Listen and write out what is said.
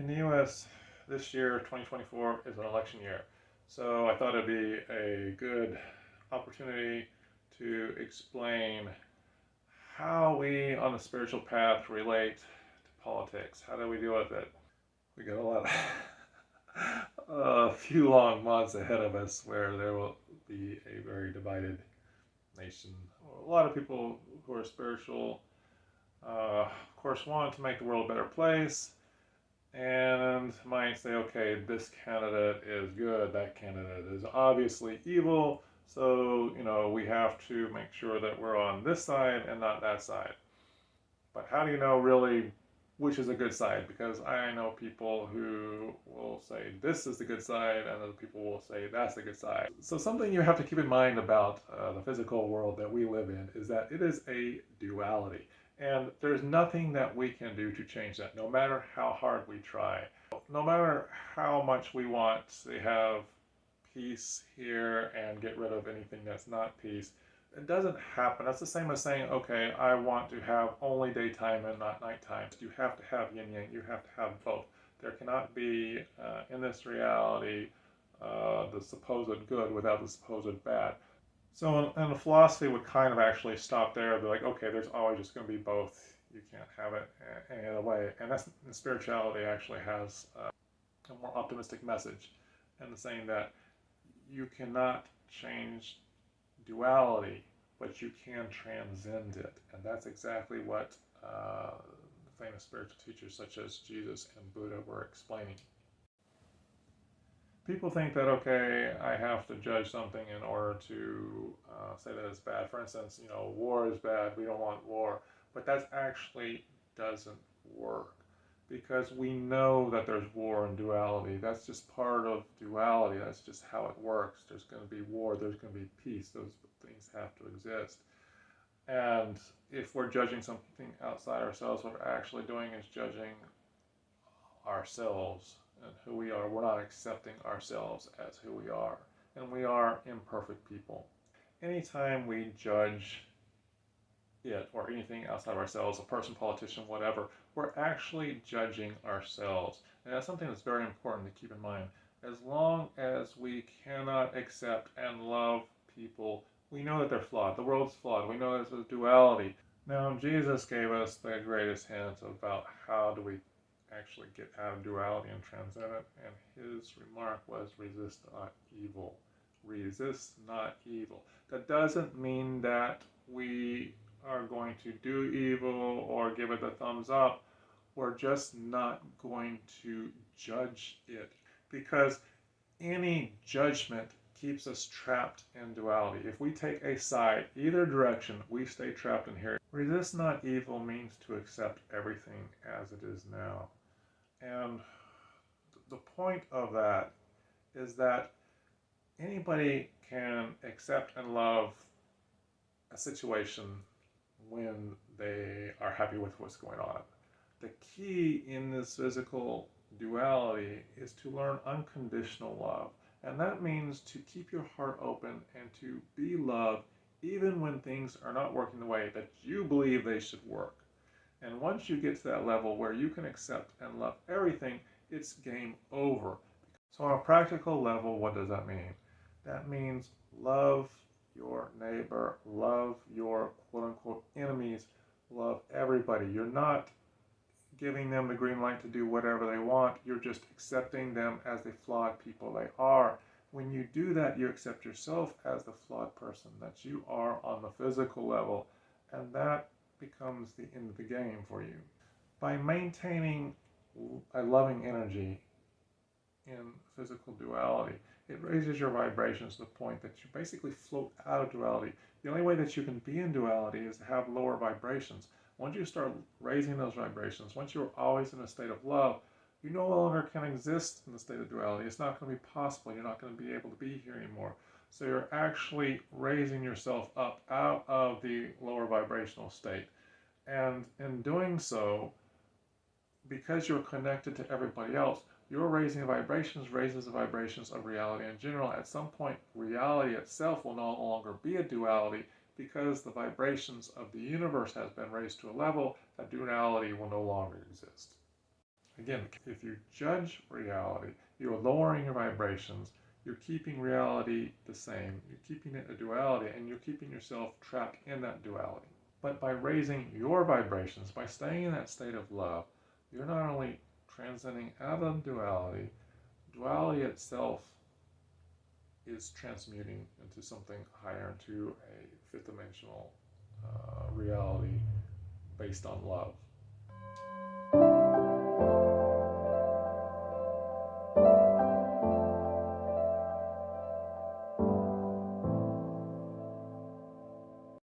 In the US, this year, 2024, is an election year. So I thought it'd be a good opportunity to explain how we on the spiritual path relate to politics. How do we deal with it? We got a few long months ahead of us where there will be a very divided nation. A lot of people who are spiritual, of course, want to make the world a better place and might say, okay, this candidate is good, that candidate is obviously evil, so, we have to make sure that we're on this side and not that side. But how do you know really which is a good side? Because I know people who will say this is the good side, and other people will say that's the good side. So something you have to keep in mind about the physical world that we live in is that it is a duality. And there's nothing that we can do to change that, no matter how hard we try. No matter how much we want to have peace here and get rid of anything that's not peace, it doesn't happen. That's the same as saying, okay, I want to have only daytime and not nighttime. You have to have yin yang, you have to have both. There cannot be, in this reality, the supposed good without the supposed bad. So, and the philosophy would kind of actually stop there. They're like, okay, there's always just going to be both. You can't have it any other way. And that's spirituality actually has a more optimistic message, and saying that you cannot change duality, but you can transcend it. And that's exactly what famous spiritual teachers such as Jesus and Buddha were explaining. People think that, okay, I have to judge something in order to say that it's bad. For instance, war is bad, we don't want war. But that actually doesn't work, because we know that there's war and duality. That's just part of duality. That's just how it works. There's going to be war, there's going to be peace. Those things have to exist. And if we're judging something outside ourselves, what we're actually doing is judging ourselves and who we are. We're not accepting ourselves as who we are. And we are imperfect people. Anytime we judge it or anything outside of ourselves, a person, politician, whatever, we're actually judging ourselves. And that's something that's very important to keep in mind. As long as we cannot accept and love people, we know that they're flawed. The world's flawed. We know there's a duality. Now, Jesus gave us the greatest hint about how do we actually get out of duality and transcend it. And his remark was, resist not evil. Resist not evil. That doesn't mean that we are going to do evil or give it a thumbs up. We're just not going to judge it, because any judgment keeps us trapped in duality. If we take a side, either direction, we stay trapped in here. Resist not evil means to accept everything as it is now. And the point of that is that anybody can accept and love a situation when they are happy with what's going on. The key in this physical duality is to learn unconditional love. And that means to keep your heart open and to be loved even when things are not working the way that you believe they should work. And once you get to that level where you can accept and love everything, it's game over. So on a practical level, what does that mean? That means love your neighbor, love your quote-unquote enemies, love everybody. You're not giving them the green light to do whatever they want. You're just accepting them as the flawed people they are. When you do that, you accept yourself as the flawed person that you are on the physical level, and that becomes the end of the game for you. By maintaining a loving energy in physical duality, it raises your vibrations to the point that you basically float out of duality. The only way that you can be in duality is to have lower vibrations. Once you start raising those vibrations, once you're always in a state of love, you no longer can exist in the state of duality. It's not going to be possible. You're not going to be able to be here anymore. So you're actually raising yourself up out of the lower vibrational state. And in doing so, because you're connected to everybody else, you're raising the vibrations, raises the vibrations of reality in general. At some point, reality itself will no longer be a duality, because the vibrations of the universe has been raised to a level that duality will no longer exist. Again, if you judge reality, you're lowering your vibrations, you're keeping reality the same, you're keeping it a duality, and you're keeping yourself trapped in that duality. But by raising your vibrations, by staying in that state of love, you're not only transcending out of duality, duality itself is transmuting into something higher, into a fifth dimensional reality based on love.